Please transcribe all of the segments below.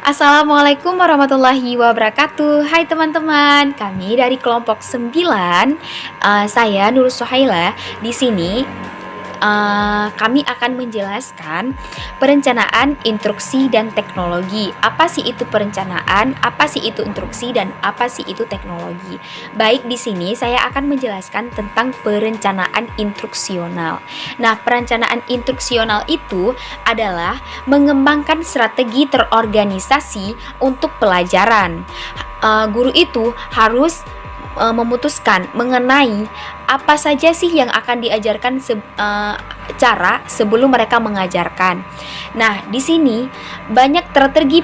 Assalamualaikum warahmatullahi wabarakatuh. Hai teman-teman, kami dari kelompok 9. Saya Nur Suhaila. Di sini kami akan menjelaskan perencanaan, instruksi, dan teknologi. Apa sih itu perencanaan, apa sih itu instruksi, dan apa sih itu teknologi. Baik, di sini saya akan menjelaskan tentang perencanaan instruksional. Nah, perencanaan instruksional itu adalah mengembangkan strategi terorganisasi untuk pelajaran. Guru itu harus memutuskan mengenai apa saja sih yang akan diajarkan cara sebelum mereka mengajarkan. Nah, di sini banyak strategi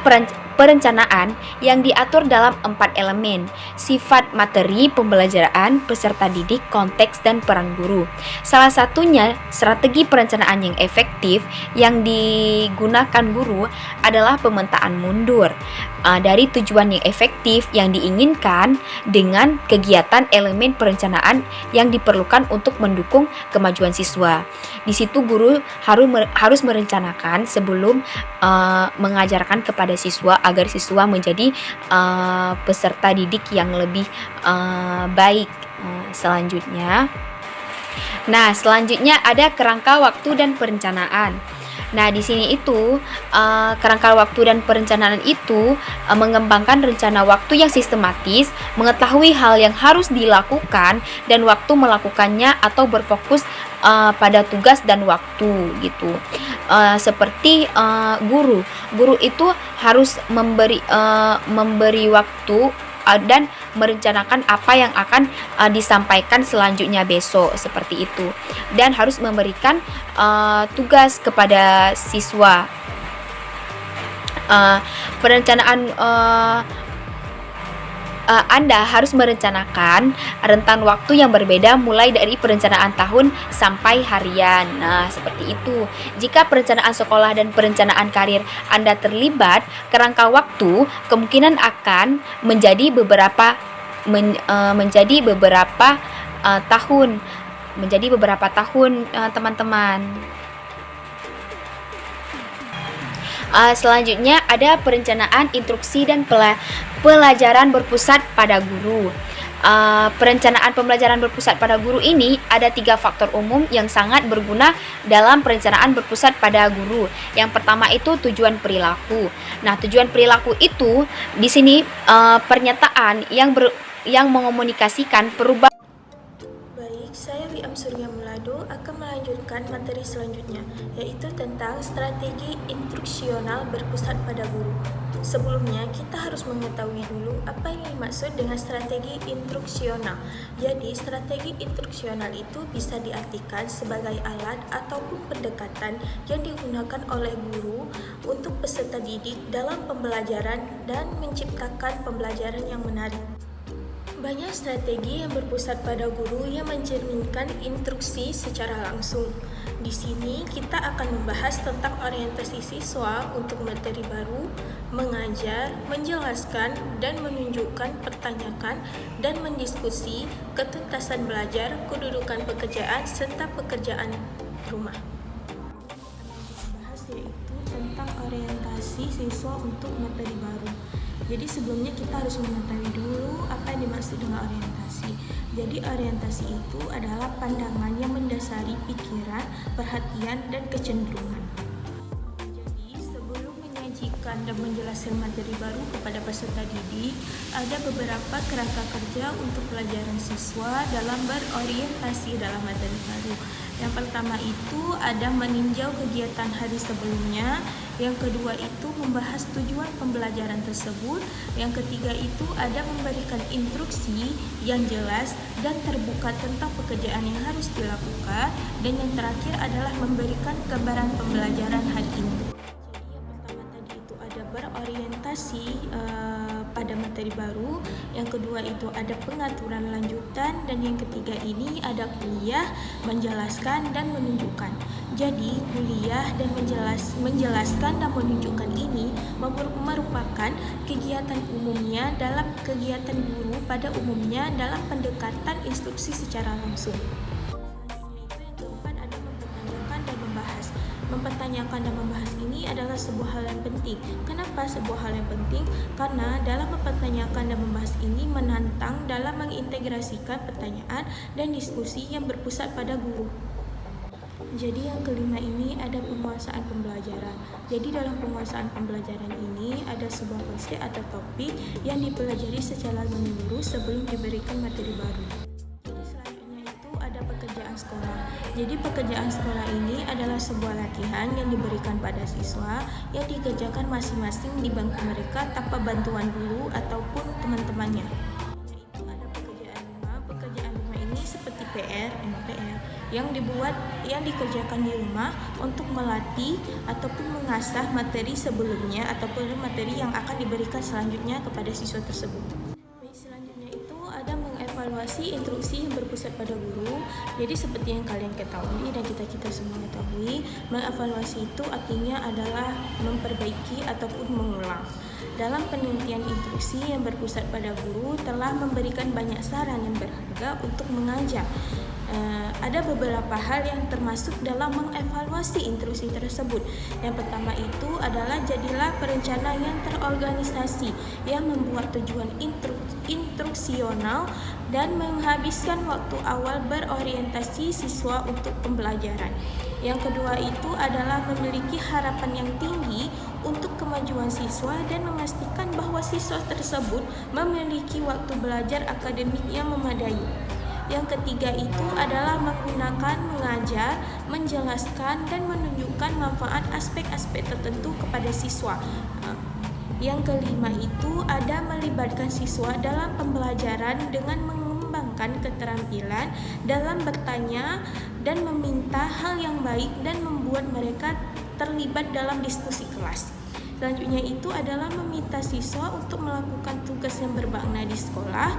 perencanaan yang diatur dalam 4 elemen: sifat materi pembelajaran, peserta didik, konteks, dan peran guru. Salah satunya strategi perencanaan yang efektif yang digunakan guru adalah pemetaan mundur dari tujuan yang efektif yang diinginkan dengan kegiatan elemen perencanaan yang diperlukan untuk mendukung kemajuan siswa. Di situ guru harus merencanakan sebelum mengajarkan kepada siswa agar siswa menjadi peserta didik yang lebih baik. Selanjutnya ada kerangka waktu dan perencanaan. Nah, di sini itu kerangka waktu dan perencanaan itu mengembangkan rencana waktu yang sistematis, mengetahui hal yang harus dilakukan dan waktu melakukannya atau berfokus pada tugas dan waktu gitu. Seperti guru itu harus memberi waktu dan merencanakan apa yang akan disampaikan selanjutnya besok, seperti itu, dan harus memberikan tugas kepada siswa. Perencanaan Anda harus merencanakan rentan waktu yang berbeda mulai dari perencanaan tahun sampai harian. Nah, seperti itu. Jika perencanaan sekolah dan perencanaan karir Anda terlibat, kerangka waktu kemungkinan akan menjadi beberapa tahun, teman-teman. Selanjutnya ada perencanaan instruksi dan pelajaran berpusat pada guru. Perencanaan pembelajaran berpusat pada guru ini ada 3 faktor umum yang sangat berguna dalam perencanaan berpusat pada guru. Yang pertama itu tujuan perilaku. Nah, tujuan perilaku itu di sini pernyataan yang mengomunikasikan perubahan. Baik, saya Wiam Surya Mulado akan melanjutkan materi selanjutnya, yaitu tentang strategi instruksional berpusat pada guru. Sebelumnya, kita harus mengetahui dulu apa yang dimaksud dengan strategi instruksional. Jadi, strategi instruksional itu bisa diartikan sebagai alat ataupun pendekatan yang digunakan oleh guru untuk peserta didik dalam pembelajaran dan menciptakan pembelajaran yang menarik. Banyak strategi yang berpusat pada guru yang mencerminkan instruksi secara langsung. Di sini kita akan membahas tentang orientasi siswa untuk materi baru, mengajar, menjelaskan, dan menunjukkan, pertanyakan, dan mendiskusi ketuntasan belajar, kedudukan pekerjaan, serta pekerjaan rumah. Bahas yaitu tentang orientasi siswa untuk materi baru. Jadi sebelumnya kita harus mengetahui dulu apa yang dimaksud dengan orientasi. Jadi orientasi itu adalah pandangan yang mendasari pikiran, perhatian, dan kecenderungan. Jadi sebelum menyajikan dan menjelaskan materi baru kepada peserta didik, ada beberapa kerangka kerja untuk pelajaran siswa dalam berorientasi dalam materi baru. Yang pertama itu ada meninjau kegiatan hari sebelumnya. Yang kedua itu membahas tujuan pembelajaran tersebut. Yang ketiga itu ada memberikan instruksi yang jelas dan terbuka tentang pekerjaan yang harus dilakukan. Dan yang terakhir adalah memberikan gambaran pembelajaran hari ini. Jadi yang pertama tadi itu ada berorientasi pada materi baru. Yang kedua itu ada pengaturan lanjutan. Dan yang ketiga ini ada kuliah, menjelaskan, dan menunjukkan. Jadi, kuliah dan menjelaskan dan menunjukkan ini merupakan kegiatan umumnya dalam kegiatan guru pada umumnya dalam pendekatan instruksi secara langsung. Selanjutnya itu yang keempat ada mempertanyakan dan membahas. Mempertanyakan dan membahas ini ini adalah sebuah hal yang penting. Kenapa sebuah hal yang penting? Karena dalam mempertanyakan dan membahas ini menantang dalam mengintegrasikan pertanyaan dan diskusi yang berpusat pada guru. Jadi yang kelima ini ada penguasaan pembelajaran. Jadi dalam penguasaan pembelajaran ini ada sebuah konsep atau topik yang dipelajari secara menyeluruh sebelum diberikan materi baru. Jadi selanjutnya itu ada pekerjaan sekolah. Jadi pekerjaan sekolah ini adalah sebuah latihan yang diberikan pada siswa yang dikerjakan masing-masing di bangku mereka tanpa bantuan guru ataupun teman-temannya. Yaitu ada pekerjaan rumah. Pekerjaan rumah ini seperti PR yang dikerjakan di rumah untuk melatih ataupun mengasah materi sebelumnya ataupun materi yang akan diberikan selanjutnya kepada siswa tersebut. Baik, selanjutnya itu ada mengevaluasi instruksi yang berpusat pada guru. Jadi seperti yang kalian ketahui dan kita semua ketahui, mengevaluasi itu artinya adalah memperbaiki ataupun mengulang. Dalam penelitian instruksi yang berpusat pada guru telah memberikan banyak saran yang berharga untuk mengajar. Ada beberapa hal yang termasuk dalam mengevaluasi instruksi tersebut. Yang pertama itu adalah jadilah perencana yang terorganisasi yang membuat tujuan instruksional dan menghabiskan waktu awal berorientasi siswa untuk pembelajaran. Yang kedua itu adalah memiliki harapan yang tinggi untuk kemajuan siswa dan memastikan bahwa siswa tersebut memiliki waktu belajar akademik yang memadai. Yang ketiga itu adalah menggunakan, mengajar, menjelaskan, dan menunjukkan manfaat aspek-aspek tertentu kepada siswa. Yang kelima itu ada melibatkan siswa dalam pembelajaran dengan mengembangkan keterampilan dalam bertanya dan meminta hal yang baik dan membuat mereka terlibat dalam diskusi kelas. Selanjutnya itu adalah meminta siswa untuk melakukan tugas yang bermakna di sekolah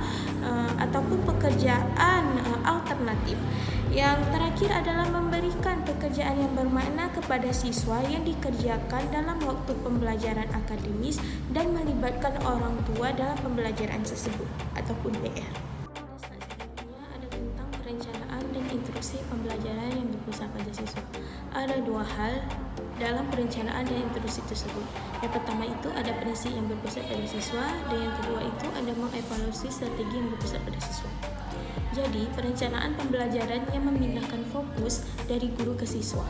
ataupun pekerjaan alternatif. Yang terakhir adalah memberikan pekerjaan yang bermakna kepada siswa yang dikerjakan dalam waktu pembelajaran akademis dan melibatkan orang tua dalam pembelajaran tersebut ataupun PR. Selanjutnya ada tentang perencanaan dan instruksi pembelajaran yang berpusat pada siswa. Ada dua hal dalam perencanaan dan instruksi tersebut. Yang pertama itu ada prinsip yang berpusat pada siswa, dan yang kedua itu ada mengevaluasi strategi yang berpusat pada siswa. Jadi, perencanaan pembelajaran yang memindahkan fokus dari guru ke siswa.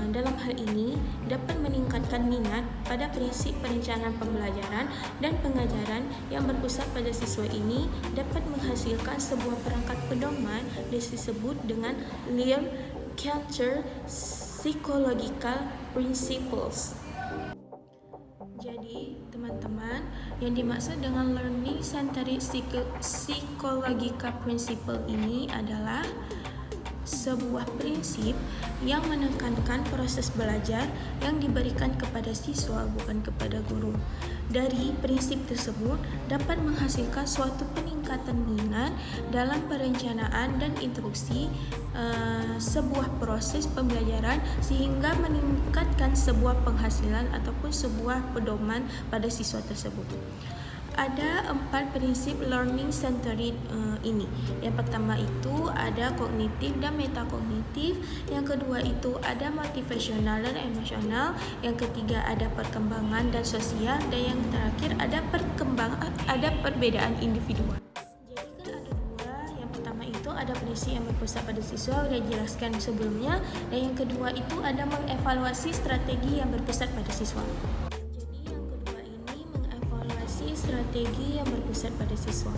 Dalam hal ini dapat meningkatkan minat pada prinsip perencanaan pembelajaran dan pengajaran yang berpusat pada siswa ini dapat menghasilkan sebuah perangkat pedoman yang disebut dengan Learn Culture Psychological Principles. Jadi, teman-teman, yang dimaksud dengan Learning Centered Psychological Principle ini adalah sebuah prinsip yang menekankan proses belajar yang diberikan kepada siswa, bukan kepada guru. Dari prinsip tersebut dapat menghasilkan suatu peningkatan minat dalam perencanaan dan instruksi sebuah proses pembelajaran sehingga meningkatkan sebuah penghasilan ataupun sebuah pedoman pada siswa tersebut. Ada 4 prinsip learning centered ini. Yang pertama itu ada kognitif dan metakognitif. Yang kedua itu ada motivasional dan emosional. Yang ketiga ada perkembangan dan sosial. Dan yang terakhir ada perbedaan individual. Jadi kan ada dua. Yang pertama itu ada prinsip yang berpusat pada siswa, sudah dijelaskan sebelumnya. Dan yang kedua itu ada mengevaluasi strategi yang berpusat pada siswa. Strategi yang berpusat pada siswa.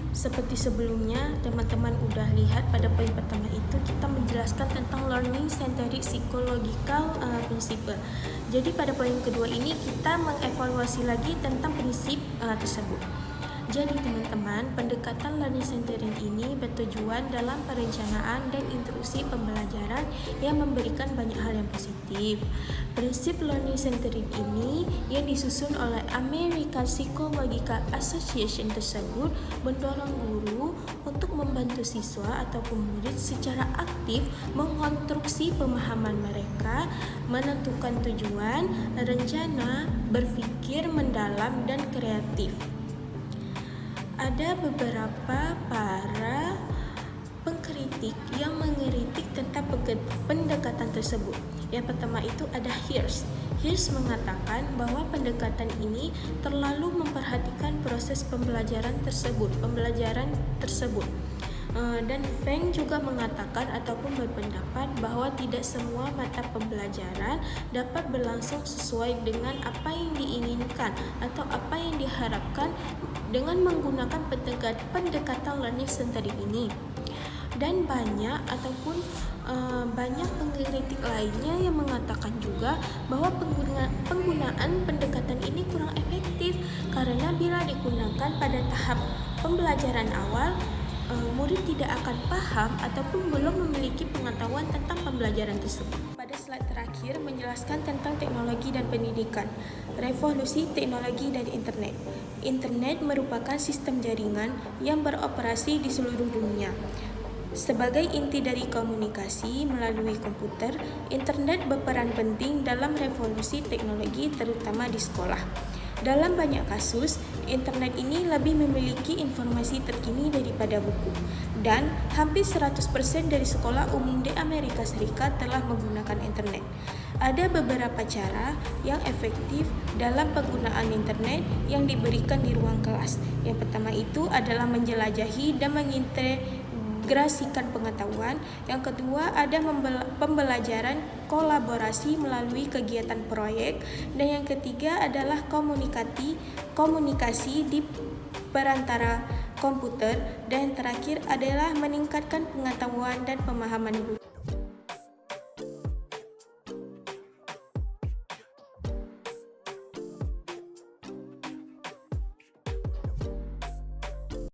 Seperti sebelumnya, teman-teman udah lihat pada poin pertama itu kita menjelaskan tentang learning centered psychological principle. Jadi pada poin kedua ini kita mengevaluasi lagi tentang prinsip tersebut. Jadi teman-teman, pendekatan learning centered ini bertujuan dalam perencanaan dan instruksi pembelajaran yang memberikan banyak hal yang positif. Prinsip learning centered ini yang disusun oleh American Psychological Association tersebut mendorong guru untuk membantu siswa ataupun murid secara aktif mengkonstruksi pemahaman mereka, menentukan tujuan, rencana, berpikir mendalam dan kreatif. Ada beberapa para kritik yang mengkritik tentang pendekatan tersebut. Yang pertama itu ada Hirsch. Hirsch mengatakan bahwa pendekatan ini terlalu memperhatikan proses pembelajaran tersebut. Dan Feng juga mengatakan ataupun berpendapat bahwa tidak semua mata pembelajaran dapat berlangsung sesuai dengan apa yang diinginkan atau apa yang diharapkan dengan menggunakan pendekatan learning centered ini. Dan banyak pengkritik lainnya yang mengatakan juga bahwa penggunaan pendekatan ini kurang efektif karena bila digunakan pada tahap pembelajaran awal, murid tidak akan paham ataupun belum memiliki pengetahuan tentang pembelajaran tersebut. Pada slide terakhir menjelaskan tentang teknologi dan pendidikan. Revolusi teknologi dan internet. Internet merupakan sistem jaringan yang beroperasi di seluruh dunia. Sebagai inti dari komunikasi melalui komputer, internet berperan penting dalam revolusi teknologi terutama di sekolah. Dalam banyak kasus, internet ini lebih memiliki informasi terkini daripada buku, dan hampir 100% dari sekolah umum di Amerika Serikat telah menggunakan internet. Ada beberapa cara yang efektif dalam penggunaan internet yang diberikan di ruang kelas. Yang pertama itu adalah menjelajahi dan mengintegrasikan pengetahuan. Yang kedua ada pembelajaran kolaborasi melalui kegiatan proyek, dan yang ketiga adalah komunikasi di perantara komputer, dan terakhir adalah meningkatkan pengetahuan dan pemahaman guru.